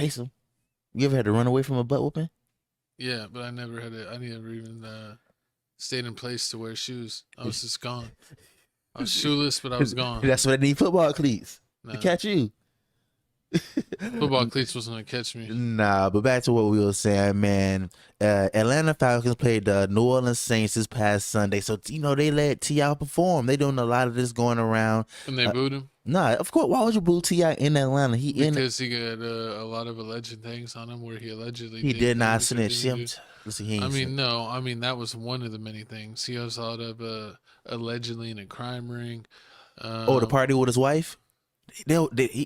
Taysom, you ever had to run away from a butt whooping? Yeah, but I never even stayed in place to wear shoes. I was just gone. I was shoeless, but I was gone. That's what I need football cleats to Nah. catch you. Football cleats wasn't gonna catch me. Nah, but back to what we were saying, man. Atlanta Falcons played the New Orleans Saints this past Sunday, so they let T.I. perform. They doing a lot of this going around. And they booed him? Nah, of course. Why would you boo T.I. in Atlanta? Because he got a lot of alleged things on him where he allegedly did not snitch. Listen, that was one of the many things. He was out of allegedly in a crime ring. The party with his wife. They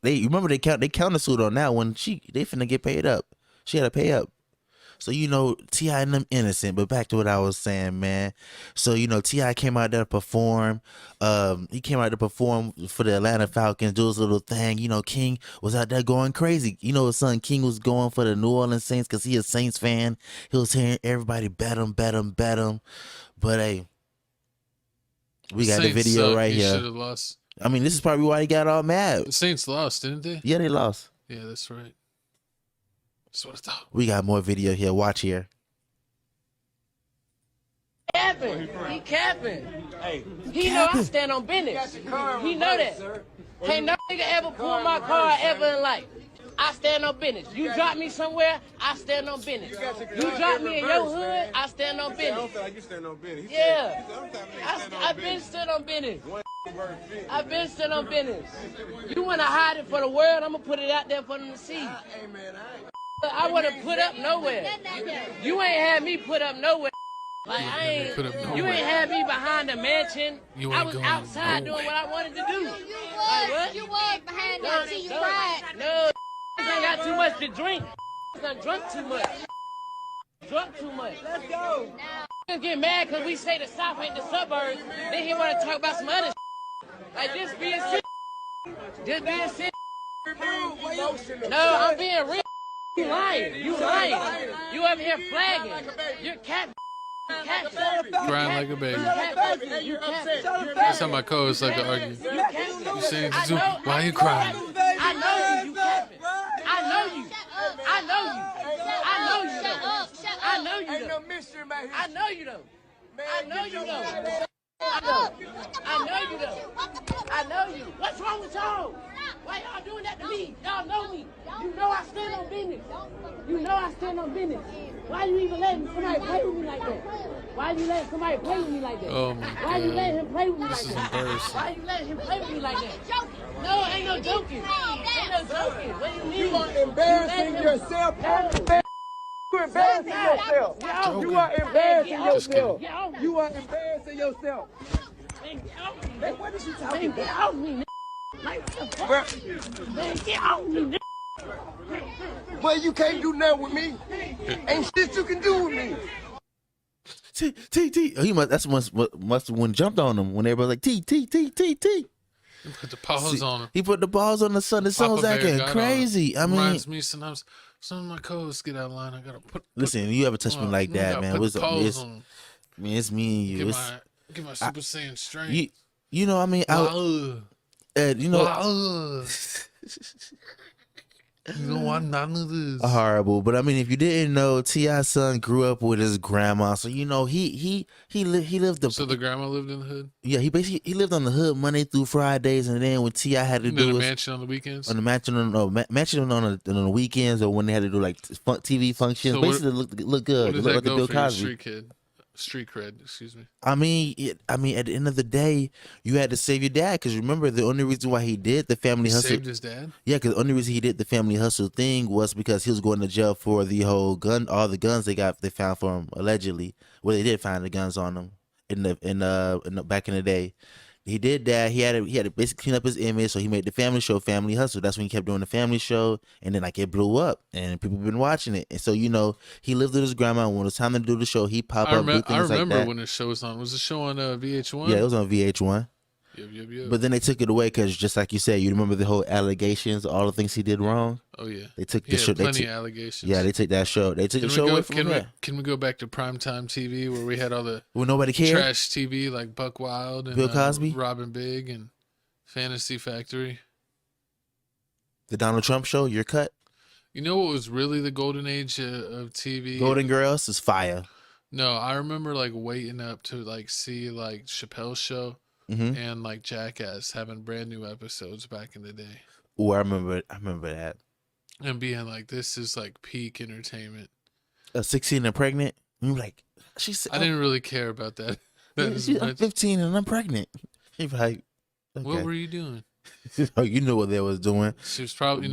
remember they countersued on that one. They finna get paid up. She had to pay up. So T.I. and them innocent. But back to what I was saying, man. So T.I. came out there to perform. He came out to perform for the Atlanta Falcons, do his little thing. King was out there going crazy. His son King was going for the New Orleans Saints because he a Saints fan. He was hearing everybody bet him. But hey, we got the video right here. Should have lost. I mean, this is probably why he got all mad. The Saints lost, didn't they? Yeah, they lost. Yeah, that's right. That's what I thought. We got more video here. Watch here. He capping. Hey, he know I stand on business. He know that. Can't no nigga ever pull my car ever in life. I stand on business. You drop me somewhere, I stand on business. You drop me in your hood, I stand on business. I don't feel like you stand on business. Yeah. I've been stood on business. I've been stood on business. You want to hide it for the world, I'm going to put it out there for them to see. I want to put up nowhere. You ain't had me put up nowhere. Like you ain't had me behind the mansion. I was outside doing what I wanted to do. Like what? You was behind that till you cried. No, I got too much to drink. I drunk too much. Let's go. Just get mad because we say the South ain't the suburbs. Then he want to talk about some other like just being sick. Just being sick. No, I'm being real. You lying. You over here flagging. You're cat. Crying like a baby. That's how my co-hosts like to argue. You saying, why are you crying? I know you capping. I know you. I know you though. I know you though. I know you though. I know you. What's wrong with y'all? Why y'all doing that to me? Y'all know me. You know I stand on business. Why you even letting somebody play with me like that? Why you letting somebody play with me like that? Oh my God. Why you letting him play with me like This is that? embarrassing. Why you letting him play with me like that? No, ain't no joking. What do you mean? You are embarrassing yourself. You're embarrassing yourself. You are embarrassing yourself. You are embarrassing yourself. Hey, what is you talking about? Get off me, man, get off me, Well, you can't do nothing with me. Ain't shit you can do with me. T. He must have when jumped on him when everybody was like T. He put the paws on him. He put the balls on the son. The son was acting crazy. I mean, reminds me sometimes some of my co-hosts get out of line. I gotta put. Listen, you ever touch me like that, man? Put the paws on him. I mean, it's me and you. Get my Super Saiyan strength. I mean, You don't want none of this. Horrible, but I mean, if you didn't know, T.I.'s son grew up with his grandma, so he lived the. So the grandma lived in the hood. Yeah, he lived on the hood Monday through Fridays, and then when T.I. had to do a mansion on the weekends. On the mansion on the weekends, or when they had to do like TV functions, So basically look good. What Look like that the go Bill for your Cosby. street cred, excuse me. I mean, at the end of the day, you had to save your dad because remember the only reason why he did the family hustle. Saved his dad. Yeah, because the only reason he did the family hustle thing was because he was going to jail for the whole all the guns they found for him allegedly. Well, they did find the guns on him in the back in the day. He did that. He had to basically clean up his image, so he made the family show Family Hustle. That's when he kept doing the family show, and then like it blew up, and people have been watching it. And so he lived with his grandma. And when it was time to do the show, he popped up. I remember when the show was on. Was the show on VH1? Yeah, it was on VH1. Yep. But then they took it away because, just like you said, you remember the whole allegations, all the things he did wrong. Oh yeah, they took the show. Plenty of allegations. Yeah, they took that show. They took the show away from him. Can we go back to primetime TV where we had all the nobody cared? Trash TV like Buck Wild and Bill Cosby, Robin Big, and Fantasy Factory. The Donald Trump show. Your cut. You know what was really the golden age of TV? Golden Girls is fire. No, I remember like waiting up to like see like Chappelle's show and like Jackass having brand new episodes back in the day. Oh, I remember that. And being like, this is like peak entertainment. 16 and pregnant. You like, she said, I didn't really care about that. I'm 15 and I'm pregnant. You're like, okay. What were you doing? Oh, you know what they was doing. She was probably,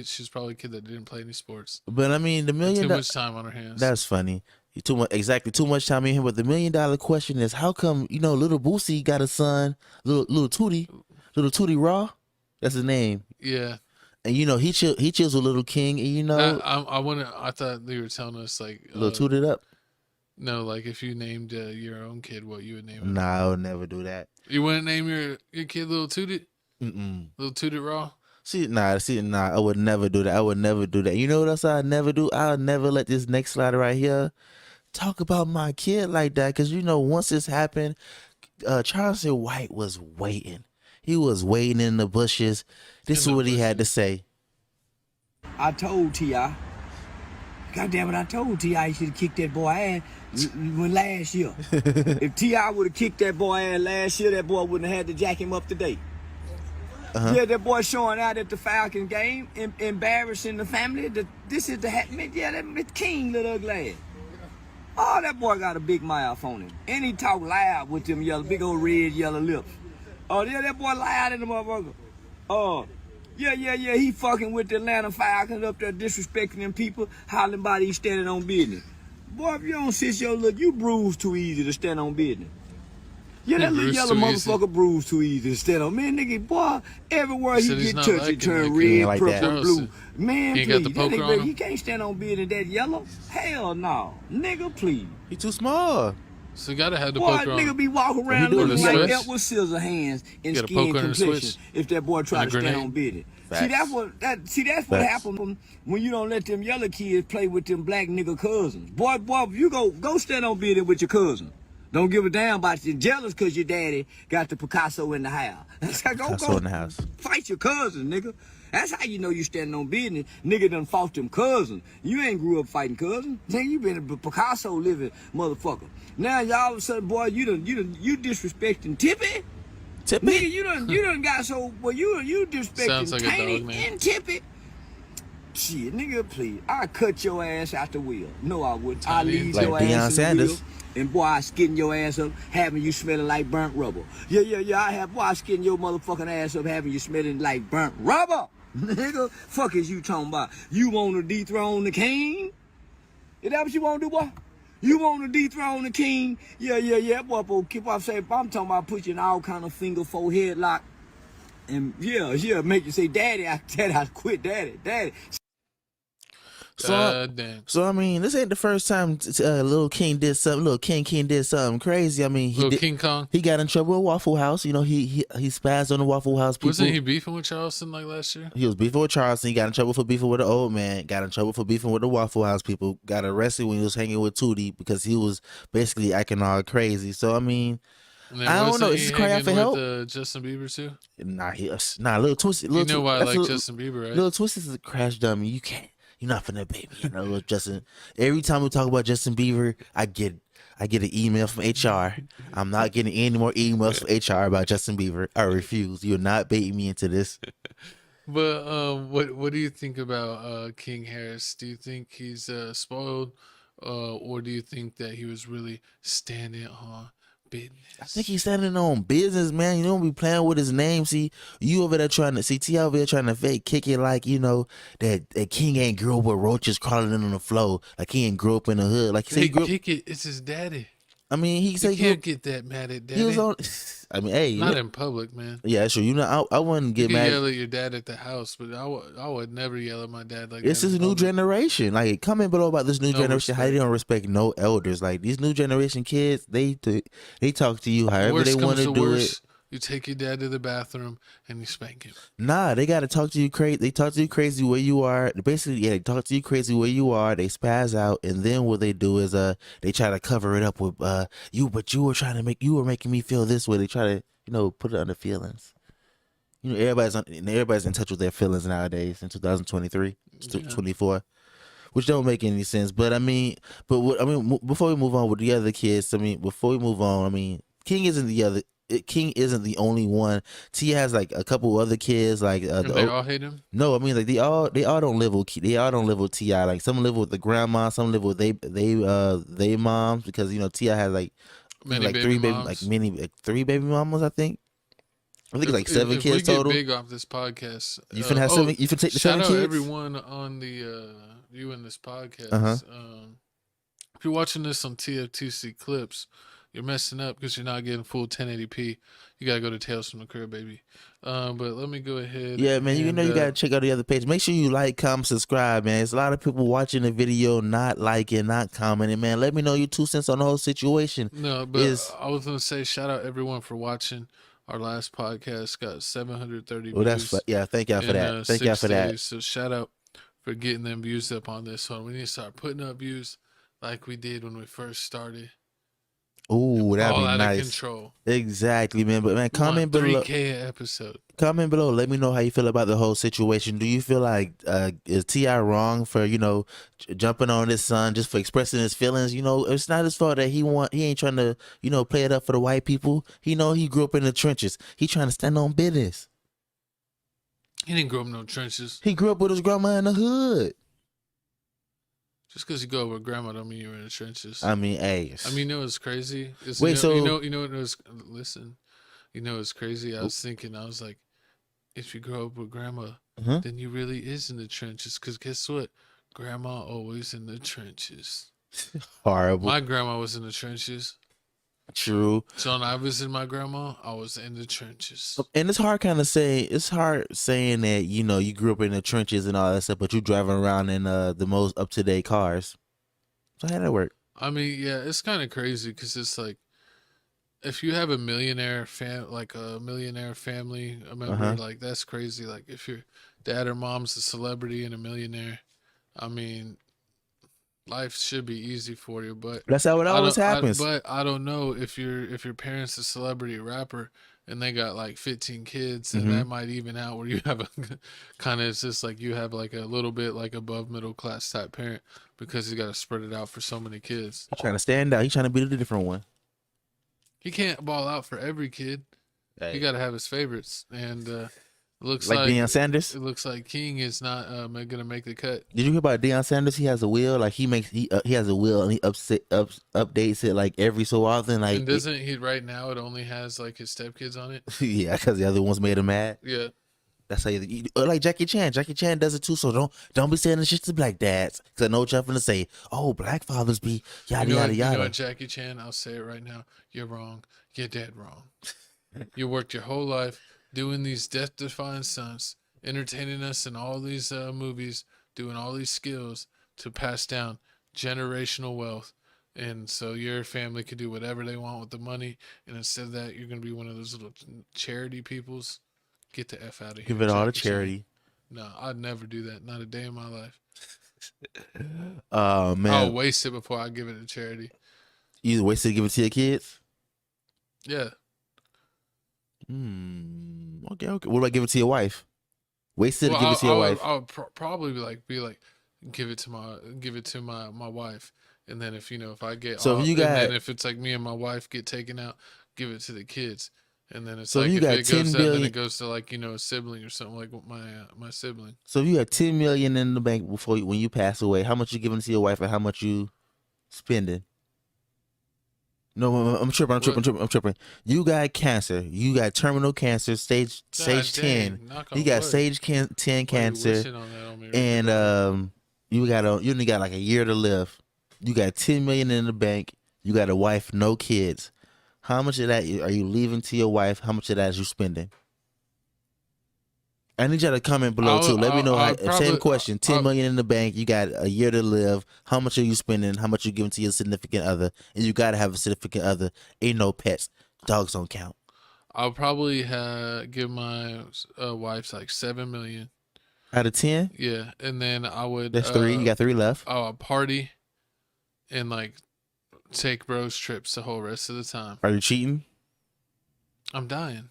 she was probably a kid that didn't play any sports. But I mean, the million too much time on her hands. That's funny. Too much time in here. But the $1 million question is, how come little Boosie got a son, little Tootie Raw? That's his name. Yeah. And he chills with Little King, and I thought they were telling us like little Tooted Up. No, like if you named your own kid, what you would name him? Nah, I would never do that. You wouldn't name your kid Little Tooted? Little Tooted Raw? Nah, I would never do that. I would never do that. You know what else I'd never do? I'll never let this next slider right here talk about my kid like that. Because, once this happened, Charleston White was waiting. He was waiting in the bushes. This is what he had to say. I told T.I. God damn it, I told T.I. he should have kicked that boy ass when last year. If T.I. would have kicked that boy ass last year, that boy wouldn't have had to jack him up today. Yeah, that boy showing out at the Falcons game, embarrassing the family. This is that King, little ugly ass. Oh, that boy got a big mouth on him. And he talk loud with them big old red, yellow lips. Oh, yeah, that boy loud in the motherfucker. Oh, yeah, he fucking with the Atlanta Falcons up there disrespecting them people, hollering about he standing on business. Boy, if you don't sit your look, you bruise too easy to stand on business. Yeah, that little yellow motherfucker bruise too easy to stand on. Man, nigga, boy, everywhere he get touched, he turn red, purple, and blue. Man, please, that nigga, he can't stand on business that yellow. Hell no. Nigga, please. He too small. So you gotta have the boy, poker on. Nigga be walking around looking like Edward Scissorhands in skin complexion if that boy try to stand on business. Facts. See, that's what happened when you don't let them yellow kids play with them black nigga cousins. Boy, you go stand on business with your cousin. Don't give a damn about you. Jealous because your daddy got the Picasso in the house. Go in the house. Fight your cousin, nigga. That's how you know you standing on business. Nigga done fought them cousins. You ain't grew up fighting cousins. Nigga, you been a Picasso living motherfucker. Now y'all all of a sudden, boy, you disrespecting Tippy. Tippy? Nigga, you done got so you disrespecting like Taney and Tippy. Shit, nigga, please. I cut your ass out the wheel. No, I wouldn't. I leave your ass in the wheel. And boy, I skin your ass up, having you smelling like burnt rubber. Yeah. I skin your motherfucking ass up, having you smelling like burnt rubber. Nigga, fuck is you talking about? You want to dethrone the king? Is that what you want to do, boy? You want to dethrone the king? Yeah, boy, keep on saying, I'm talking about putting all kind of finger forehead lock. And yeah, make you say, Daddy, I quit, Daddy. So I mean, this ain't the first time Little King did something. Little King did something crazy. I mean, King Kong. He got in trouble with Waffle House. He spazzed on the Waffle House people. Wasn't he beefing with Charleston like last year? He was beefing with Charleston. He got in trouble for beefing with the old man. Got in trouble for beefing with the Waffle House people. Got arrested when he was hanging with Tootie because he was basically acting all crazy. So I mean, I don't know. Is this cry out for help? Justin Bieber too? Nah, Little Twisted. You know why I like Justin Bieber, right? Little Twisted is a crash dummy. You're not finna baby, little Justin. Every time we talk about Justin Bieber, I get an email from HR. I'm not getting any more emails from HR about Justin Bieber. I refuse. You're not baiting me into this. But what do you think about King Harris? Do you think he's spoiled, or do you think that he was really standing on business? I think he's standing on business, man. You don't be playing with his name. See, you over there trying to T over there trying to fake kick it like that King ain't grew up with roaches crawling in on the floor. Like he ain't grew up in the hood. Like he grew up. Kick it. It's his daddy. I mean, he said you can't get that mad at daddy. He was on. I mean, hey, not in public, man. Yeah, sure. I wouldn't get mad. You yell at your dad at the house, but I would never yell at my dad like that. It's this new generation. Like, comment below about this new generation. How they don't respect no elders. Like these new generation kids, they talk to you however they want to do it. You take your dad to the bathroom and you spank him. Nah, they gotta talk to you crazy. They talk to you crazy where you are. Basically, they talk to you crazy where you are. They spaz out, and then what they do is they try to cover it up with you. But you were making me feel this way. They try to put it under feelings. Everybody's in touch with their feelings nowadays in 2023. Yeah. 24, which don't make any sense. But I mean, before we move on with the other kids, King isn't King isn't the only one. T has like a couple other kids, like And they all hate him. no, I mean like they all don't live with Ti. Like some live with the grandma, some live with they moms, because Ti has like Many baby three moms. three baby mamas, I think. I think it's like 7 kids we get total. big off this podcast. You finna have 7. You finna take the 7 shout kids. out everyone on the you in this podcast. Uh-huh. If you're watching this on TFTC clips, you're messing up because you're not getting full 1080p. You gotta go to Tales from the Crib, baby. But let me go ahead. Yeah, man. You gotta check out the other page. Make sure you like, comment, subscribe, man. There's a lot of people watching the video, not liking, not commenting, man. Let me know your 2 cents on the whole situation. No, but I was gonna say shout out everyone for watching. Our last podcast got 730 views. Thank y'all for that. Thank y'all for that. So shout out for getting them views up on this one. We need to start putting up views like we did when we first started. Ooh, that'd be all out nice. of control. Exactly, man. But man, comment below. 3K an episode. Comment below. Let me know how you feel about the whole situation. Do you feel like is T.I. wrong for jumping on his son just for expressing his feelings? It's not his fault that he ain't trying to play it up for the white people. He grew up in the trenches. He trying to stand on business. He didn't grow up in no trenches. He grew up with his grandma in the hood. Just because you go over grandma don't mean you're in the trenches. I mean, hey. You know what's crazy? Wait, listen. You know what's crazy? I was thinking, I was like, if you grow up with grandma, Uh-huh. then you really is in the trenches. Because guess what? Grandma always in the trenches. Horrible. My grandma was in the trenches. True. So when I visited my grandma, I was in the trenches. And it's hard saying that, you grew up in the trenches and all that stuff, but you driving around in the most up-to-date cars. So how did that work? I mean, yeah, it's kind of crazy because it's like, if you have a millionaire family, a member, like that's crazy. Like if your dad or mom's a celebrity and a millionaire, I mean, life should be easy for you. But That's how it always happens. But I don't know if your parents a celebrity rapper and they got like 15 kids, and that might even out where you have a kind of, it's just like you have like a little bit like above middle class type parent because you got to spread it out for so many kids. He's trying to stand out. He's trying to be the different one. He can't ball out for every kid. Hey. He got to have his favorites, and it looks like Deion Sanders. It looks like King is not gonna make the cut. Did you hear about Deion Sanders? He has a wheel. Like he has a wheel and he updates it like every so often. Like, and doesn't he right now? It only has like his stepkids on it. Yeah, because the other ones made him mad. Yeah, that's how you like Jackie Chan. Jackie Chan does it too. So don't be saying the shit to black dads. Because I know what y'all finna say. Oh, black fathers be yada yada yada. You know what, Jackie Chan? I'll say it right now. You're wrong. You're dead wrong. You worked your whole life doing these death-defying stunts, entertaining us in all these movies, doing all these skills to pass down generational wealth. And so your family could do whatever they want with the money. And instead of that, you're going to be one of those little charity peoples. Get the F out of here. Give it all to charity. No, I'd never do that. Not a day in my life. Oh, man. I'll waste it before I give it to charity. You waste it to give it to your kids? Yeah. Okay. What about give it to your wife? Wasted to give it to your wife. I would probably be like, give it to my wife, and then if I get so off, if you got, and then if it's like me and my wife get taken out, give it to the kids, and then it's so like you if got it goes 10 to, billion, then it goes to like a sibling or something like my sibling. So if you got $10 million in the bank when you pass away, how much you giving to your wife and how much you spending? No, I'm tripping. You got cancer. You got terminal cancer, stage 10. You got stage 10 cancer, and you only got like a year to live. You got $10 million in the bank. You got a wife, no kids. How much of that are you leaving to your wife? How much of that is you spending? I need y'all to comment below too. Let me know. Same question. $10 million in the bank. You got a year to live. How much are you spending? How much are you giving to your significant other? And you gotta have a significant other. Ain't no pets. Dogs don't count. I'll probably give my wife like $7 million out of 10. Yeah, and then I would. That's 3. You got 3 left. I'll party, and like take bros trips the whole rest of the time. Are you cheating? I'm dying.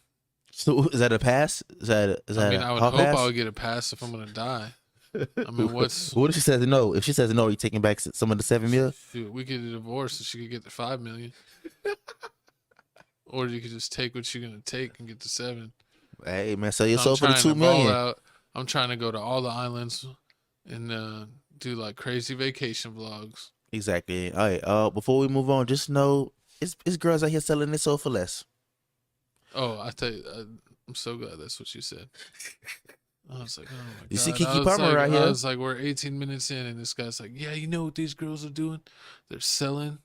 So is that a pass? Is that I mean, I would hope I would get a pass if I'm gonna die. I mean, what's What if she says no? If she says no, are you taking back some of the $7 million? shoot, we get a divorce and she could get the $5 million. Or you could just take what you're gonna take and get the 7. Hey man, sell your I'm soul for the trying $2 to ball million. out. I'm trying to go to all the islands and do like crazy vacation vlogs. Exactly. All right. Before we move on, just know it's girls out here selling their soul for less. Oh, I tell you, I'm so glad that's what you said. I was like, oh my god. You see I Keke was Palmer like, right here. I was like, we're 18 minutes in, and this guy's like, yeah, you know what these girls are doing? They're selling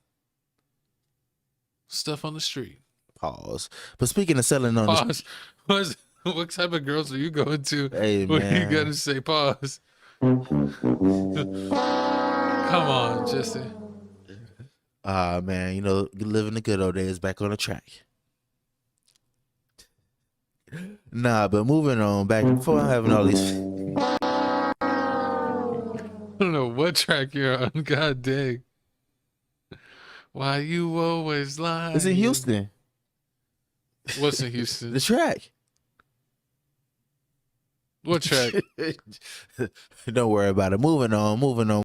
stuff on the street. Pause. But speaking of selling on the Pause. What type of girls are you going to? Hey, when man. you gotta say pause. Come on, Jesse. man, you know, living the good old days back on the track. Nah, but moving on back before I'm having all these. I don't know what track you're on. God dang. Why you always lying? It's in Houston. What's in Houston? The track. What track? Don't worry about it. Moving on.